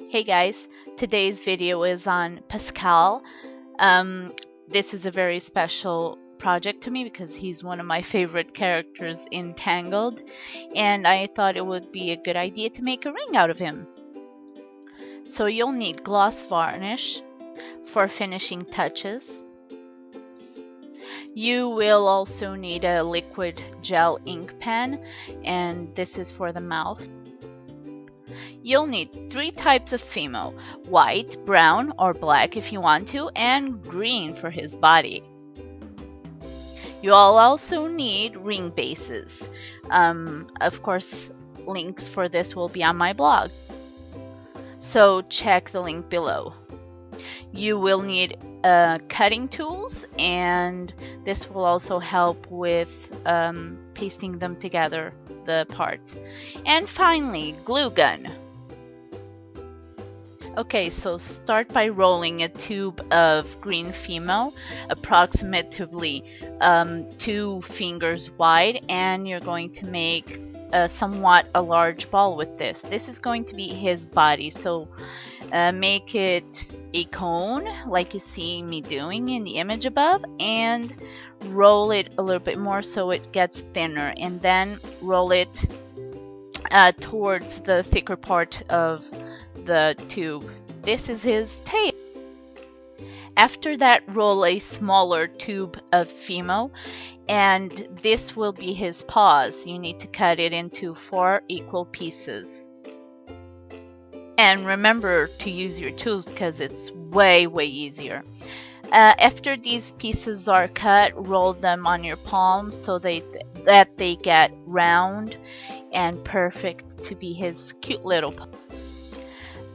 Hey guys, today's video is on Pascal. This is a very special project to me because he's one of my favorite characters in Tangled, and I thought it would be a good idea to make a ring out of him. So you'll need gloss varnish for finishing touches. You will also need a liquid gel ink pen, and this is for the mouth. You'll need 3 types of Fimo: white, brown, or black if you want to, and green for his body. You'll also need ring bases. Of course, links for this will be on my blog, so check the link below. You will need cutting tools, and this will also help with pasting them together, the parts. And finally, glue gun. Okay, so start by rolling a tube of green Fimo, approximately 2 fingers wide, and you're going to make somewhat a large ball with this. This is going to be his body, so make it a cone like you see me doing in the image above, and roll it a little bit more so it gets thinner, and then roll it towards the thicker part of the tube. This is his tail. After that, roll a smaller tube of Fimo, and this will be his paws. You need to cut it into 4 equal pieces. And remember to use your tools because it's way easier. After these pieces are cut, roll them on your palm so that they get round and perfect to be his cute little paw.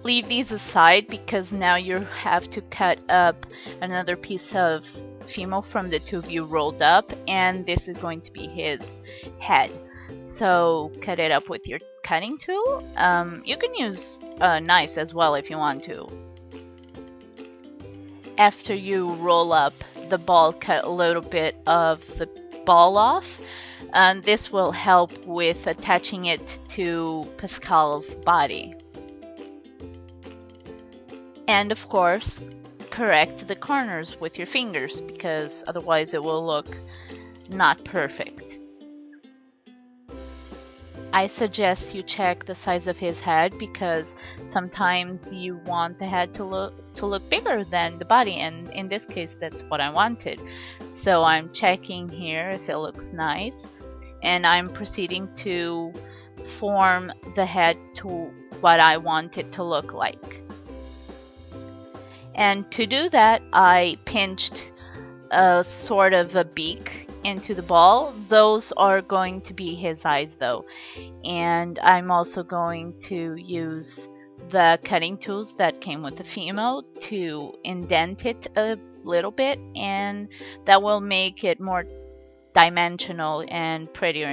Leave these aside because now you have to cut up another piece of Fimo from the tube you rolled up, and this is going to be his head. So cut it up with your cutting tool. You can use knives as well if you want to. After you roll up the ball, cut a little bit of the ball off, and this will help with attaching it to Pascal's body. And of course, correct the corners with your fingers because otherwise it will look not perfect. I suggest you check the size of his head because sometimes you want the head to look bigger than the body, and in this case that's what I wanted. So I'm checking here if it looks nice, and I'm proceeding to form the head to what I want it to look like. And to do that, I pinched a sort of a beak into the ball. Those are going to be his eyes though. And I'm also going to use the cutting tools that came with the Fimo to indent it a little bit, and that will make it more dimensional and prettier.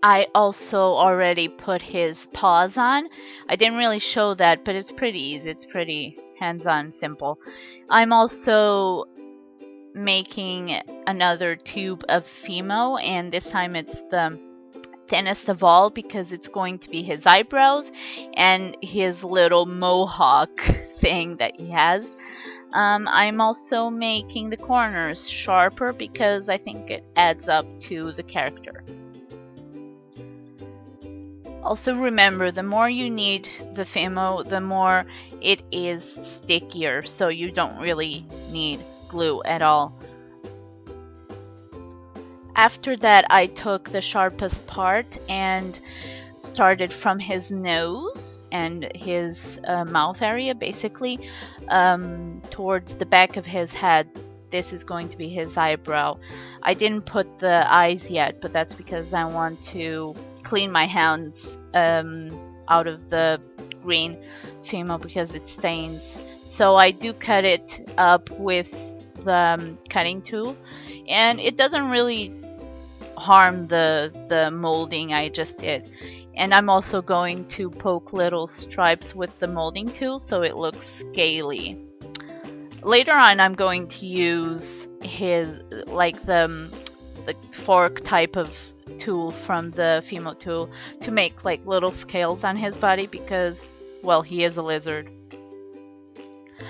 I also already put his paws on. I didn't really show that, but it's pretty easy. It's pretty hands-on, simple. I'm also making another tube of Fimo, and this time it's the thinnest of all because it's going to be his eyebrows and his little mohawk thing that he has. I'm also making the corners sharper because I think it adds up to the character. Also remember, the more you knead the Fimo, the more it is stickier, so you don't really need glue at all. After that, I took the sharpest part and started from his nose and his mouth area, basically, towards the back of his head. This is going to be his eyebrow. I didn't put the eyes yet, but that's because I want to clean my hands out of the green Fimo because it stains. So I do cut it up with the cutting tool, and it doesn't really harm the molding I just did. And I'm also going to poke little stripes with the molding tool so it looks scaly. Later on, I'm going to use his the fork type of tool from the Fimo tool to make like little scales on his body because Well, he is a lizard.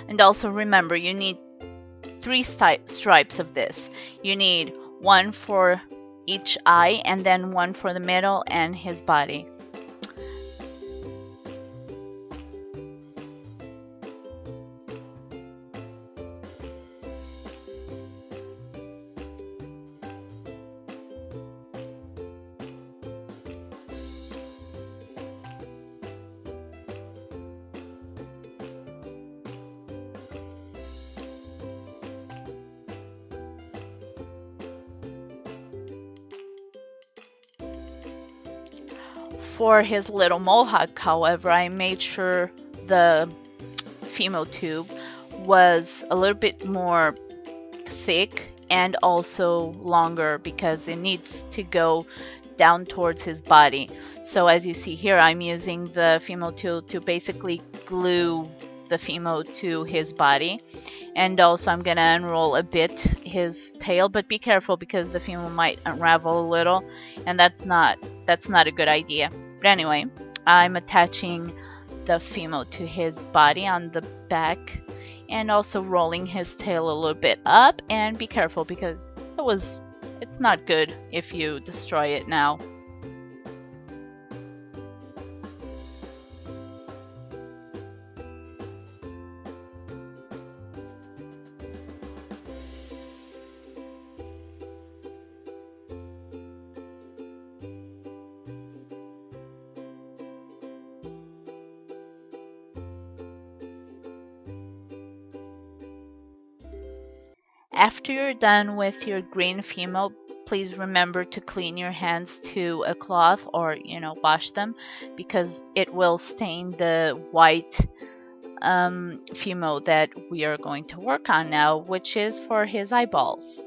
And also remember, you need 3 stripes of this. You need 1 for each eye and then 1 for the middle and his body. For his little mohawk, however, I made sure the female tube was a little bit more thick and also longer because it needs to go down towards his body. So as you see here, I'm using the female tube to basically glue the female to his body. And also I'm gonna unroll a bit his tail, but be careful because the female might unravel a little, and that's not a good idea. But anyway, I'm attaching the female to his body on the back and also rolling his tail a little bit up, and be careful because it's not good if you destroy it now. After you're done with your green female, please remember to clean your hands to a cloth or, wash them, because it will stain the white female that we are going to work on now, which is for his eyeballs.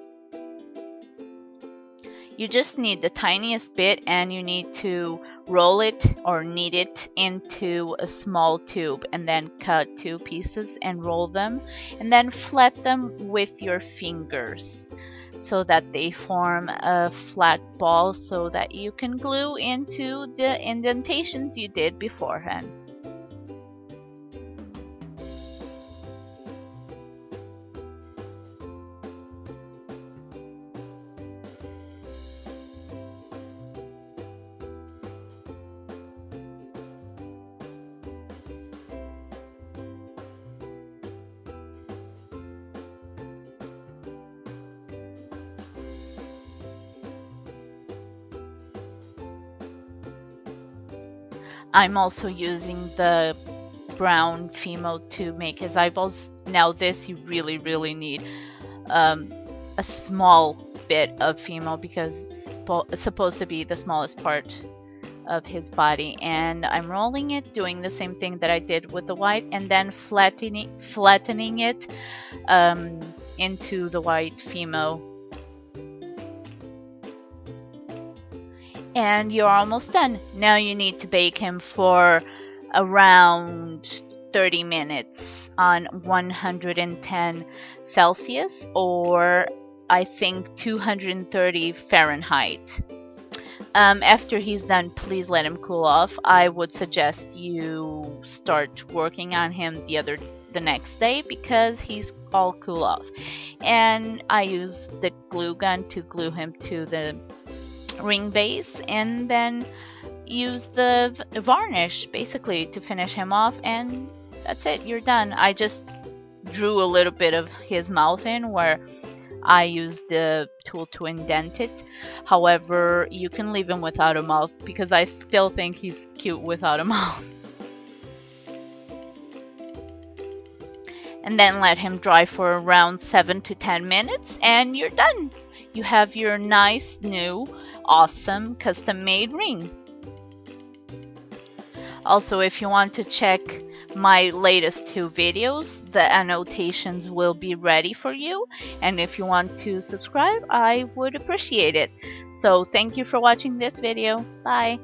You just need the tiniest bit, and you need to roll it or knead it into a small tube and then cut 2 pieces and roll them, and then flat them with your fingers so that they form a flat ball so that you can glue into the indentations you did beforehand. I'm also using the brown female to make his eyeballs. Now this you really need a small bit of female because it's supposed to be the smallest part of his body, and I'm rolling it, doing the same thing that I did with the white, and then flattening it into the white female. And you're almost done. Now you need to bake him for around 30 minutes on 110 Celsius, or I think 230 Fahrenheit. After he's done, please let him cool off. I would suggest you start working on him the next day because he's all cool off. And I use the glue gun to glue him to the ring base, and then use the varnish basically to finish him off, and that's it, you're done. I just drew a little bit of his mouth in where I used the tool to indent it. However, you can leave him without a mouth because I still think he's cute without a mouth. And then let him dry for around 7 to 10 minutes and you're done. You have your nice new awesome custom made ring. Also, if you want to check my latest 2 videos, the annotations will be ready for you, and if you want to subscribe, I would appreciate it. So thank you for watching this video. Bye.